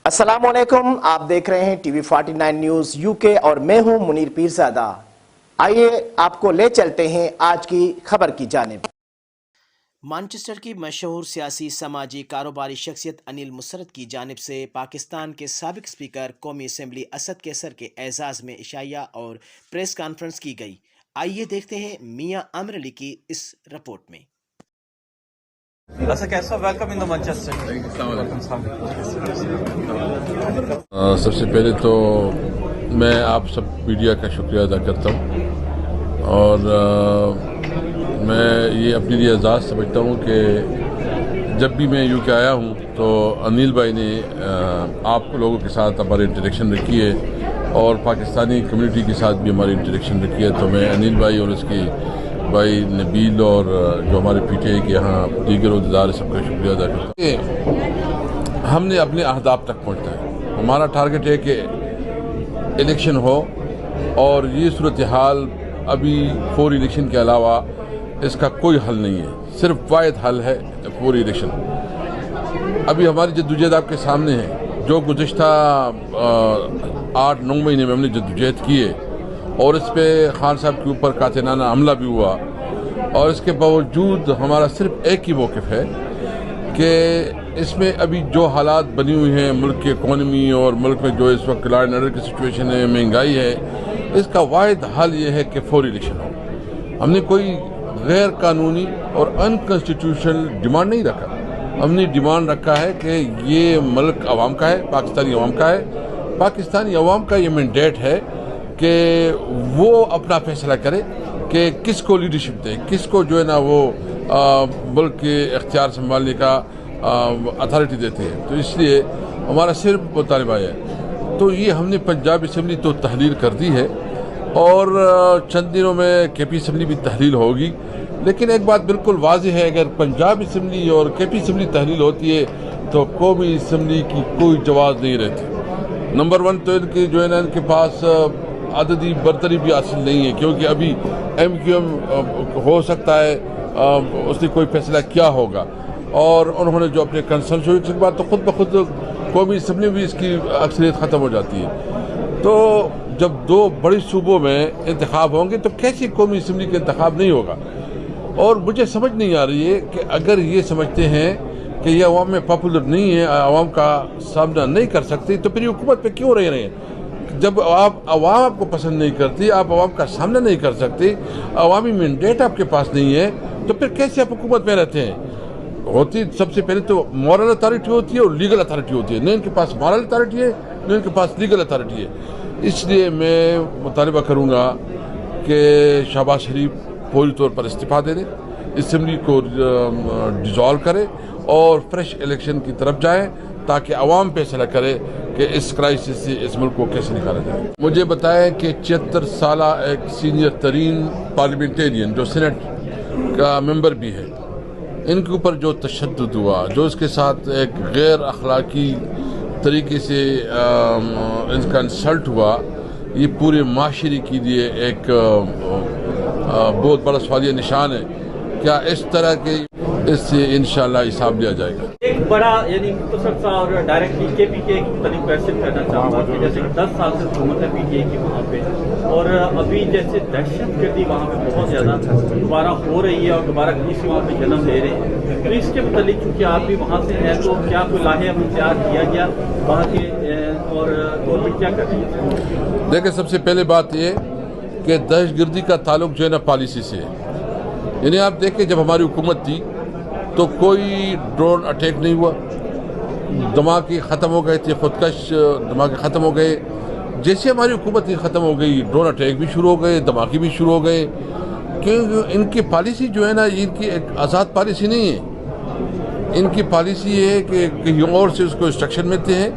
अस्सलाम वालेकुम, आप देख रहे हैं टीवी 49 न्यूज यूके और मैं हूं मुनीर पीरज़ादा। आइए आपको ले चलते हैं आज की खबर की जानिब। मैनचेस्टर की मशहूर सियासी समाजी कारोबारी शख्सियत अनिल मुसर्रत की जानिब से पाकिस्तान के साबिक स्पीकर कौमी असम्बली असद कैसर के एजाज़ में इशाया और प्रेस कॉन्फ्रेंस की गई। आइए देखते हैं मियां आमिर अली की इस रिपोर्ट में। सबसे पहले तो मैं आप सब मीडिया का शुक्रिया अदा करता हूँ और मैं ये अपने लिए एजाज़ समझता हूँ कि जब भी मैं यूके आया हूँ तो अनिल भाई ने आप लोगों के साथ हमारी इंटरेक्शन रखी है और पाकिस्तानी कम्युनिटी के साथ भी हमारी इंटरेक्शन रखी है। तो मैं अनिल भाई और उसकी भाई नबील और जो हमारे पीटीआई के यहाँ दीगर उहदेदार सबका शुक्रिया अदा करता हूँ। हमने अपने अहदाफ तक पहुँचना है। हमारा टारगेट है कि इलेक्शन हो और ये सूरत हाल अभी फौरी इलेक्शन के अलावा इसका कोई हल नहीं है, सिर्फ वाहिद हल है फौरी इलेक्शन। अभी हमारी जद्दोजहद आपके सामने है। जो गुज़िश्ता 8-9 महीने में हमने जद्दोजहद की है और इस पर खान साहब के ऊपर कातिलाना हमला भी हुआ और इसके बावजूद हमारा सिर्फ एक ही मौक़िफ़ है कि इसमें अभी जो हालात बनी हुई हैं मुल्क की इकॉनमी और मुल्क में जो इस वक्त लॉ एंड ऑर्डर की सिचुएशन है, महंगाई है, इसका वाहिद हल ये है कि फौरी इलेक्शन हो। हमने कोई गैर कानूनी और अनकॉन्स्टिट्यूशनल डिमांड नहीं रखा। हमने डिमांड रखा है कि ये मुल्क अवाम का है, पाकिस्तानी अवाम का है। पाकिस्तानी अवाम का ये मैंडेट है कि वो अपना फैसला करे कि किसको लीडरशिप दे, किसको जो है ना वो मुल्क के इख्तियार संभालने का अथॉरिटी देते हैं। तो इसलिए हमारा सिर्फ मुतालबा है। तो ये हमने पंजाब असम्बली तो तहलील कर दी है और चंद दिनों में केपी असम्बली भी तहलील होगी। लेकिन एक बात बिल्कुल वाज़ेह है, अगर पंजाब असम्बली और केपी असम्बली तहलील होती है तो कौमी असम्बली की कोई जवाब नहीं रहती। नंबर 1 तो इनके जो है ना इनके पास अददी बरतरी भी हासिल नहीं है, क्योंकि अभी MQM हो सकता है उसने कोई फैसला किया होगा और उन्होंने जो अपने कंसर्न शुरू के बाद तो खुद ब खुद कौमी असम्बली भी इसकी अक्सरियत ख़त्म हो जाती है। तो जब 2 बड़ी सूबों में इंतखाब होंगे तो कैसे कौमी असम्बली का इंतखाब नहीं होगा। और मुझे समझ नहीं आ रही है कि अगर ये समझते हैं कि ये अवाम में पॉपुलर नहीं है, अवाम का सामना नहीं कर सकती, तो फिर हुकूमत पे क्यों रह रहे हैं। जब आप अवाम आपको पसंद नहीं करती, आप अवाम का सामना नहीं कर सकते, अवामी मैंडेट आपके पास नहीं है, तो फिर कैसे आप हुकूमत में रहते हैं। होती सबसे पहले तो मॉरल अथॉरिटी होती है और लीगल अथॉरिटी होती है। न इनके पास मॉरल अथॉरिटी है न इनके पास लीगल अथॉरिटी है। इसलिए मैं मुतालबा करूँगा कि शहबाज शरीफ पूरी तौर पर इस्तीफ़ा दे दें, असम्बली को डिज़ोल्व करे और फ्रेश इलेक्शन की तरफ जाए ताकि अवाम फैसला करे कि इस क्राइसिस से इस मुल्क को कैसे निकाला जाए। मुझे बताया कि 76 साल एक सीनियर तरीन पार्लियामेंटेरियन जो सेनेट का मेंबर भी है, इनके ऊपर जो तशद्दुद हुआ, जो इसके साथ एक गैर अखलाकी तरीके से इनका इंसल्ट हुआ, ये पूरे माशरे के लिए एक बहुत बड़ा सवालिया निशान है। क्या इस तरह के इससे इंशाल्लाह हिसाब लिया जाएगा। एक बड़ा यानी मुख्तसर सा और डायरेक्टली केपी के मुताबिक क्वेश्चन करना चाहूँगा कि जैसे 10 साल से हुकूमत है पीटीआई की वहाँ पे, और अभी जैसे दहशतगर्दी वहाँ पे बहुत ज़्यादा दोबारा हो रही है और दोबारा किसी वहाँ पे जन्म ले रहे हैं, तो इसके मुताबिक चूँकि आप भी वहाँ से हैं तो क्या कोई लाहे तैयार किया गया वहाँ के और गवर्नमेंट क्या कर रही है। देखिए, सबसे पहले बात ये कि दहशतगर्दी का ताल्लुक जो है ना पॉलिसी से है। यानी आप देखें जब हमारी हुकूमत थी तो कोई ड्रोन अटैक नहीं हुआ, धमाके ख़त्म हो गए थे, खुदकश धमाके ख़त्म हो गए। जैसे हमारी हुकूमत ही ख़त्म हो गई, ड्रोन अटैक भी शुरू हो गए, धमाके भी शुरू हो गए। क्योंकि इनकी पॉलिसी जो है ना, इनकी एक आज़ाद पॉलिसी नहीं है। इनकी पॉलिसी ये है कि कहीं और से उसको इंस्ट्रक्शन मिलते हैं।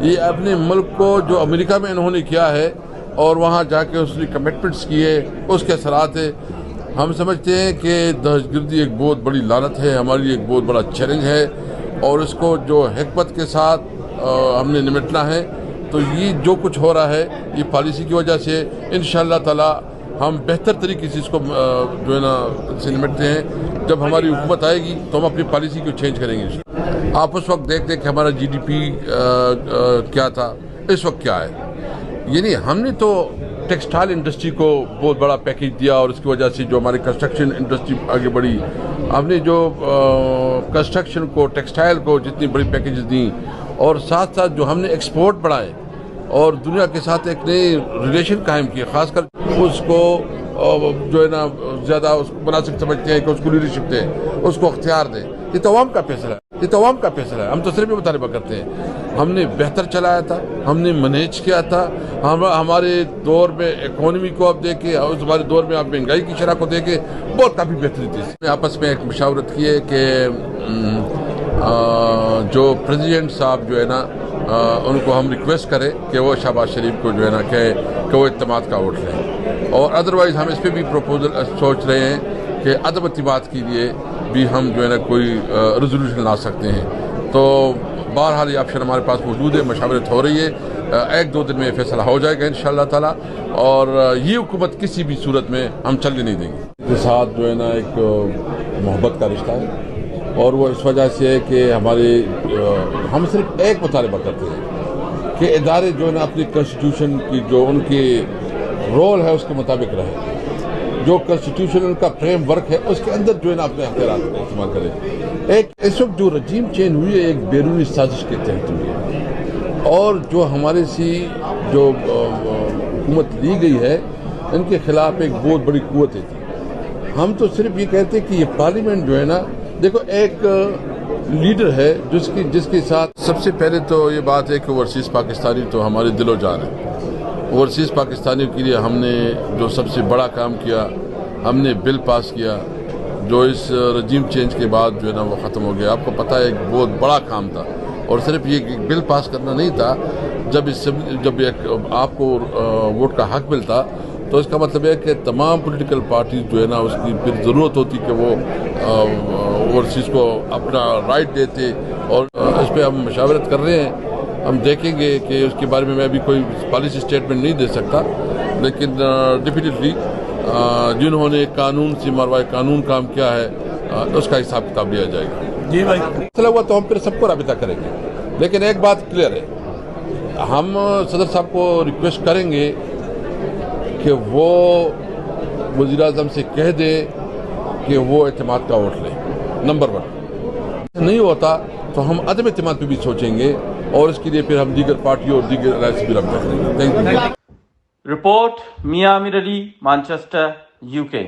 ये अपने मुल्क को जो अमेरिका में इन्होंने किया है और वहाँ जाके उसने कमिटमेंट्स किए, उसके असरात है। हम समझते हैं कि दहशतगर्दी एक बहुत बड़ी लानत है, हमारे लिए एक बहुत बड़ा चैलेंज है और इसको जो हिकमत के साथ हमने निपटना है। तो ये जो कुछ हो रहा है ये पॉलिसी की वजह से इंशाअल्लाह ताला हम बेहतर तरीके से इसको जो है ना से निपटते हैं। जब हमारी हुकूमत आएगी तो हम अपनी पॉलिसी को चेंज करेंगे। آپ اس وقت دیکھتے کہ ہمارا GDP کیا تھا، اس وقت کیا ہے. یعنی ہم نے تو ٹیکسٹائل انڈسٹری کو بہت بڑا پیکیج دیا اور اس کی وجہ سے جو ہماری کنسٹرکشن انڈسٹری آگے بڑھی. ہم نے جو کنسٹرکشن کو، ٹیکسٹائل کو جتنی بڑی پیکیجز دیں، اور ساتھ ساتھ جو ہم نے ایکسپورٹ بڑھائے اور دنیا کے ساتھ ایک نئی ریلیشن قائم کی، خاص کر اس کو جو ہے نا زیادہ اس کو مناسب سمجھتے ہیں کہ اس کو لیڈرشپ دیں، اس کو اختیار دیں. یہ تو عوام کا فیصلہ ہے، یہ تو عوام کا فیصلہ ہے. ہم تو صرف یہ مطالبہ کرتے ہیں. ہم نے بہتر چلایا تھا، ہم نے مینیج کیا تھا. ہمارے دور میں اکانومی کو آپ دیکھیں، اس ہمارے دور میں آپ مہنگائی کی شرح کو دیکھیں، بہت کافی بہتری تھی. آپس میں ایک مشاورت کی ہے کہ جو پریزیڈنٹ صاحب جو ہے نا ان کو ہم ریکویسٹ کریں کہ وہ شہباز شریف کو جو ہے نا کہ وہ اعتماد کا ووٹ لیں. اور ادروائز ہم اس پہ بھی پروپوزل سوچ رہے ہیں کہ عدم اعتماد کے لیے بھی ہم جو ہے نا کوئی ریزولوشن لا سکتے ہیں. تو بہرحال یہ آپشن ہمارے پاس موجود ہے، مشاورت ہو رہی ہے. 1-2 دن میں یہ فیصلہ ہو جائے گا انشاءاللہ تعالی. اور یہ حکومت کسی بھی صورت میں ہم چلنے نہیں دیں گے. اس کے ساتھ جو ہے نا ایک محبت کا رشتہ ہے، اور وہ اس وجہ سے ہے کہ ہم صرف ایک مطالبہ کرتے ہیں کہ ادارے جو ہے نا اپنی کنسٹیٹیوشن کی جو ان کی رول ہے اس کے مطابق رہے. جو کنسٹیٹیوشن ان کا فریم ورک ہے اس کے اندر جو ہے نا اپنے اختیارات کا استعمال کرے. اس وقت جو رجیم چینج ہوئی ہے ایک بیرونی سازش کے تحت ہوئی ہے، اور جو ہمارے سی جو حکومت لی گئی ہے ان کے خلاف ایک بہت بڑی قوت ہے. ہم تو صرف یہ کہتے ہیں کہ یہ پارلیمنٹ جو ہے نا، دیکھو ایک لیڈر ہے جس کے ساتھ سب سے پہلے تو یہ بات ہے کہ اوورسیز پاکستانی تو ہمارے دل و جان ہے. اوورسیز پاکستانیوں کے لیے ہم نے جو سب سے بڑا کام کیا، ہم نے بل پاس کیا جو اس رجیم چینج کے بعد جو ہے نا وہ ختم ہو گیا. آپ کو پتہ ہے ایک بہت بڑا کام تھا، اور صرف یہ بل پاس کرنا نہیں تھا. جب آپ کو ووٹ کا حق ملتا تو اس کا مطلب ہے کہ تمام پولیٹیکل پارٹیز جو ہے نا اس کی پھر ضرورت ہوتی کہ وہ اوورسیز کو اپنا رائٹ دیتے. اور اس پہ ہم مشاورت کر رہے ہیں. ہم دیکھیں گے کہ اس کے بارے میں ابھی کوئی پالیسی اسٹیٹمنٹ نہیں دے سکتا، لیکن ڈیفینیٹلی جنہوں نے قانون سے مروائے قانون کام کیا ہے اس کا حساب کتاب لیا جائے گا. جی بھائی مسئلہ ہوا تو ہم پھر سب کو رابطہ کریں گے. لیکن ایک بات کلیئر ہے، ہم صدر صاحب کو ریکویسٹ کریں گے کہ وہ وزیر اعظم سے کہہ دے کہ وہ اعتماد کا ووٹ لیں. نمبر 1 نہیں ہوتا تو ہم عدم اعتماد پہ بھی سوچیں گے، اور اس کے لیے پھر ہم دیگر پارٹیوں اور دیگر الائنس بھی رابطہ کریں گے. Thank you. رپورٹ میاں امیر علی، مانچسٹر، UK.